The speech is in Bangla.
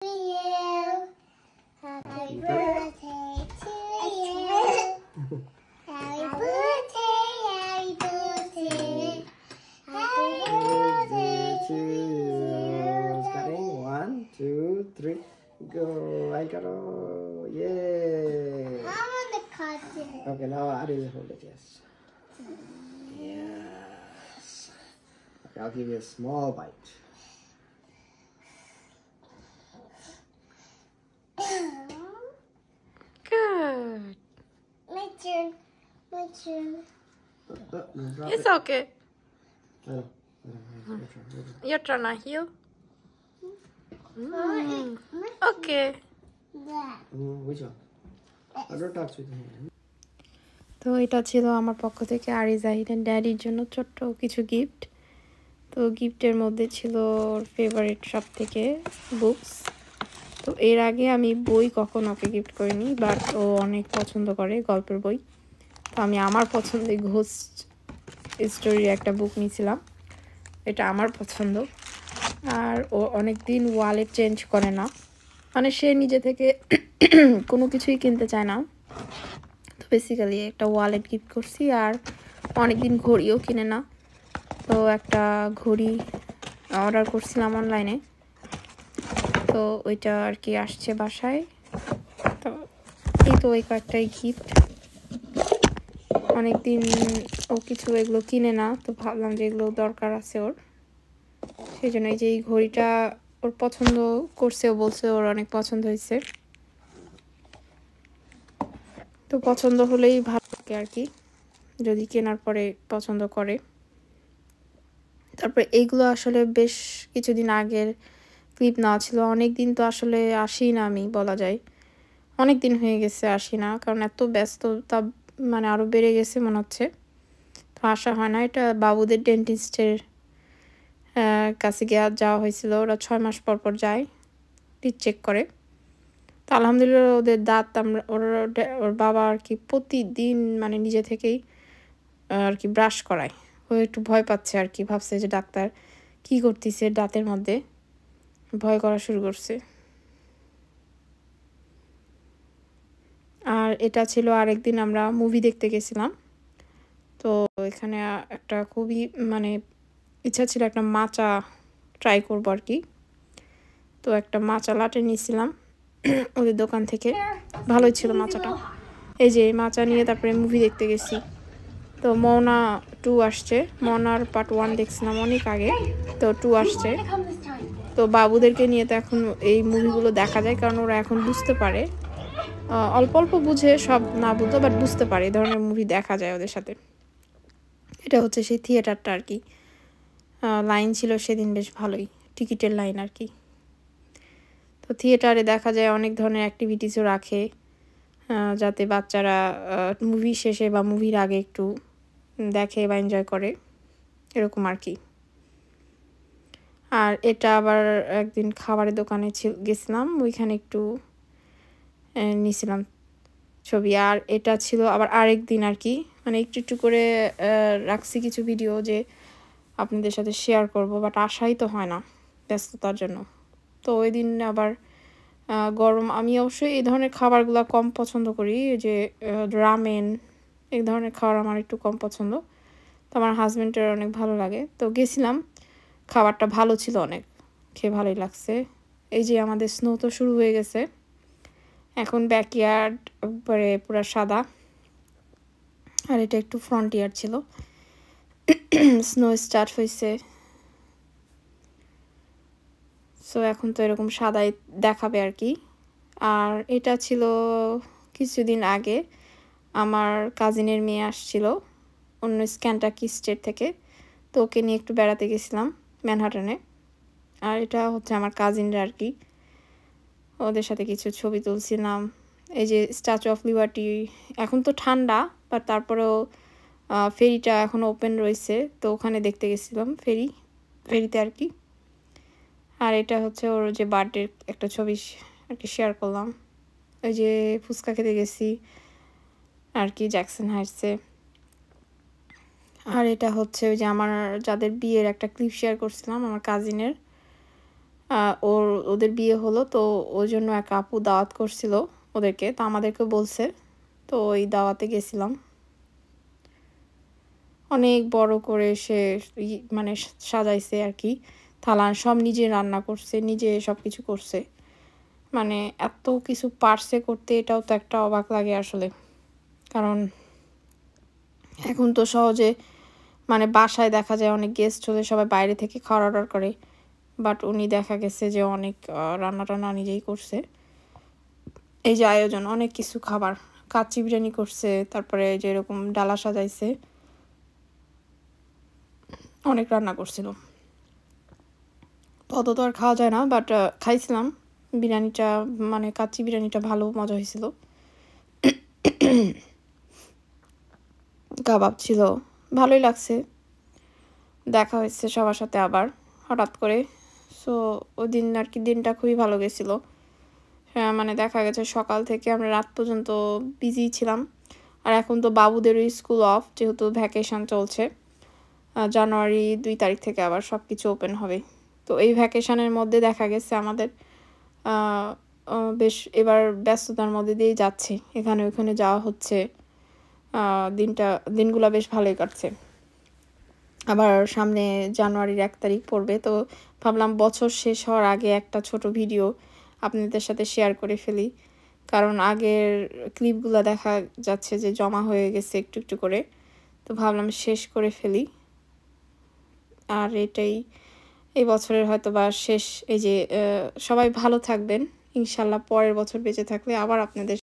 you. Happy birthday to you. Happy birthday to you. Starting 1, 2, 3, go. I got it. Yay. I want to cut it. Okay, now I will hold it. Yes. Yes. Okay, I'll give you a small bite. Good. My turn. My turn. Drop It's it. okay. Oh, Your turn, Ahil. Okay. That. which one? Don't touch with me. তো এটা ছিল আমার পক্ষ থেকে আরি জাহিদের ড্যাডির জন্য ছোট্ট কিছু গিফট। তো গিফটের মধ্যে ছিল ওর ফেভারিট সব থেকে বুকস। তো এর আগে আমি বই কখনো ওকে গিফট করিনি, বাট ও অনেক পছন্দ করে গল্পের বই। তো আমি আমার পছন্দের ঘোস্ট স্টোরির একটা বুক নিয়েছিলাম, এটা আমার পছন্দ। আর ও অনেক দিন ওয়ালেট চেঞ্জ করে না, মানে সে নিজে থেকে কোনো কিছুই কিনতে চায় না। তো বেসিক্যালি একটা ওয়ালেট গিফট করছি, আর অনেকদিন ঘড়িও কিনে না। তো একটা ঘড়ি অর্ডার করছিলাম অনলাইনে, তো ওইটা আর কি আসছে বাসায়। তো এই তো ওই কয়েকটাই গিফট। অনেকদিন ও কিছু এগুলো কিনে না, তো ভাবলাম যে এগুলো দরকার আছে ওর, সেই জন্য এই যে এই ঘড়িটা ওর পছন্দ করছে, ও বলছে ওর অনেক পছন্দ হয়েছে। তো পছন্দ হলেই ভালো লাগে আর কি, যদি কেনার পরে পছন্দ করে। তারপরে এইগুলো আসলে বেশ কিছুদিন আগের ক্লিপ নেওয়া ছিল, অনেক দিন তো আসলে আসি না, আমি বলা যায় অনেক দিন হয়ে গেছে আসি না, কারণ এত ব্যস্ততা মানে আরও বেড়ে গেছে মনে হচ্ছে, তো আসা হয় না। এটা বাবুদের ডেন্টিস্টের কাছে যাওয়া হয়েছিল, ওরা 6 মাস পর পর যায়, টিথ চেক করে। তো আলহামদুলিল্লাহ ওদের দাঁত আমরা ওর বাবা আর কি প্রতিদিন মানে নিজে থেকেই আর কি ব্রাশ করায়। ও একটু ভয় পাচ্ছে আর কি, ভাবছে যে ডাক্তার কি করতেছে দাঁতের মধ্যে, ভয় করা শুরু করছে। আর এটা ছিল আরেকদিন আমরা মুভি দেখতে গেছিলাম। তো এখানে একটা খুবই মানে ইচ্ছা ছিল একটা মাচা ট্রাই করবো আর কি। তো একটা মাচা লাটে নিয়েছিলাম ওদের দোকান থেকে, ভালোই ছিল মাচাটা। এই যে মাচা নিয়ে তারপরে মুভি দেখতে গেছি। তো মৌনা 2 আসছে, মৌনার পার্ট 1 দেখছিলাম অনেক আগে, তো 2 আসছে। তো বাবুদেরকে নিয়ে তো এখন এই মুভিগুলো দেখা যায়, কারণ ওরা এখন বুঝতে পারে, অল্প অল্প বুঝে, সব না বুঝতে বাট বুঝতে পারে, এই ধরনের মুভি দেখা যায় ওদের সাথে। এটা হচ্ছে সেই থিয়েটারটা আর কি, লাইন ছিল সেদিন বেশ ভালোই, টিকিটের লাইন আর কি। তো থিয়েটারে দেখা যায় অনেক ধরনের অ্যাক্টিভিটিসও রাখে, যাতে বাচ্চারা মুভি শেষে বা মুভির আগে একটু দেখে বা এনজয় করে, এরকম আর কি। আর এটা আবার একদিন খাবারের দোকানে গেছিলাম, ওইখানে একটু নিয়েছিলাম ছবি। আর এটা ছিল আবার আরেক দিন আর কি, মানে একটু একটু করে রাখছি কিছু ভিডিও যে আপনাদের সাথে শেয়ার করব, বাট আসাই তো হয় না ব্যস্ততার জন্য। তো ওই দিন আবার গরম, আমি অবশ্যই এই ধরনের খাবারগুলো কম পছন্দ করি, যে রামেন এই ধরনের খাবার আমার একটু কম পছন্দ, তো আমার হাজব্যান্ডের অনেক ভালো লাগে। তো গেছিলাম, খাবারটা ভালো ছিল, অনেক খেয়ে ভালোই লাগছে। এই যে আমাদের স্নো তো শুরু হয়ে গেছে এখন, ব্যাকইয়ার্ড একবারে পুরো সাদা, আর এটা একটু ফ্রন্ট ইয়ার্ড ছিল, স্নো স্টার্ট হয়েছে। সো এখন তো এরকম সাদাই দেখাবে আর কি। আর এটা ছিল কিছুদিন আগে, আমার কাজিনের মেয়ে আসছিল অন্য স্ক্যানটাকি স্টেট থেকে, তো ওকে নিয়ে একটু বেড়াতে গেছিলাম ম্যানহাটনে। আর এটা হচ্ছে আমার কাজিনরা আর কি, ওদের সাথে কিছু ছবি তুলছিলাম। এই যে স্ট্যাচু অফ লিবার্টি, এখন তো ঠান্ডা বাট তারপরেও ফেরিটা এখন ওপেন রয়েছে, তো ওখানে দেখতে গেছিলাম ফেরিতে আর কি। আর এটা হচ্ছে ওর যে বার্থডে একটা ছবি আর কি শেয়ার করলাম, ওই যে ফুচকা খেতে গেছি আর কি জ্যাকসন হাইটসে। আর এটা হচ্ছে ওই যে আমার যাদের বিয়ের একটা ক্লিপ শেয়ার করছিলাম আমার কাজিনের, ওদের বিয়ে হলো, তো ওই জন্য এক আপু দাওয়াত করছিল ওদেরকে, তো আমাদেরকে বলছে, তো ওই দাওয়াতে গেছিলাম। অনেক বড় করে সে মানে সাজাইছে আর কি, থালান সব নিজে রান্না করছে, নিজে সব কিছু করছে। মানে এত কিছু পারছে করতে, এটাও তো একটা অবাক লাগে আসলে। কারণ এখন তো সহজে মানে বাসায় দেখা যায় অনেক গেস্ট হলে সবাই বাইরে থেকে খাওয়ার অর্ডার করে, বাট উনি দেখা গেছে যে অনেক রান্না টান্না নিজেই করছে। এই যে আয়োজন, অনেক কিছু খাবার, কাচ্চি বিরিয়ানি করছে, তারপরে যে এরকম ডালা সাজাইছে, অনেক রান্না করছিল। তত তো আর খাওয়া যায় না, বাট খাইছিলাম বিরিয়ানিটা, মানে কাচ্চি বিরিয়ানিটা ভালো মজা হয়েছিল। কাবাব ছিল, ভালোই লাগছে। দেখা হয়েছে সবার সাথে আবার হঠাৎ করে। সো ওই দিন আর কি দিনটা খুবই ভালো গেছিলো। হ্যাঁ, মানে দেখা গেছে সকাল থেকে আমরা রাত পর্যন্ত বিজি ছিলাম। আর এখন তো বাবুদেরও স্কুল অফ, যেহেতু ভ্যাকেশন চলছে। জানুয়ারি 2 তারিখ থেকে আবার সব কিছু ওপেন হবে। তো এই ভ্যাকেশনের মধ্যে দেখা গেছে আমাদের বেশ এবার ব্যস্ততার মধ্যে দিয়েই যাচ্ছে, এখানে ওখানে যাওয়া হচ্ছে। দিনগুলো বেশ ভালোই কাটছে। আবার সামনে জানুয়ারির 1 তারিখ পড়বে, তো ভাবলাম বছর শেষ হওয়ার আগে একটা ছোট ভিডিও আপনাদের সাথে শেয়ার করে ফেলি। কারণ আগের ক্লিপগুলো দেখা যাচ্ছে যে জমা হয়ে গেছে একটু একটু করে, তো ভাবলাম শেষ করে ফেলি। আর এটাই এই বছরের হয়তো বা শেষ। এই যে সবাই ভালো থাকবেন ইনশাল্লাহ, পরের বছর বেঁচে থাকলে আবার আপনাদের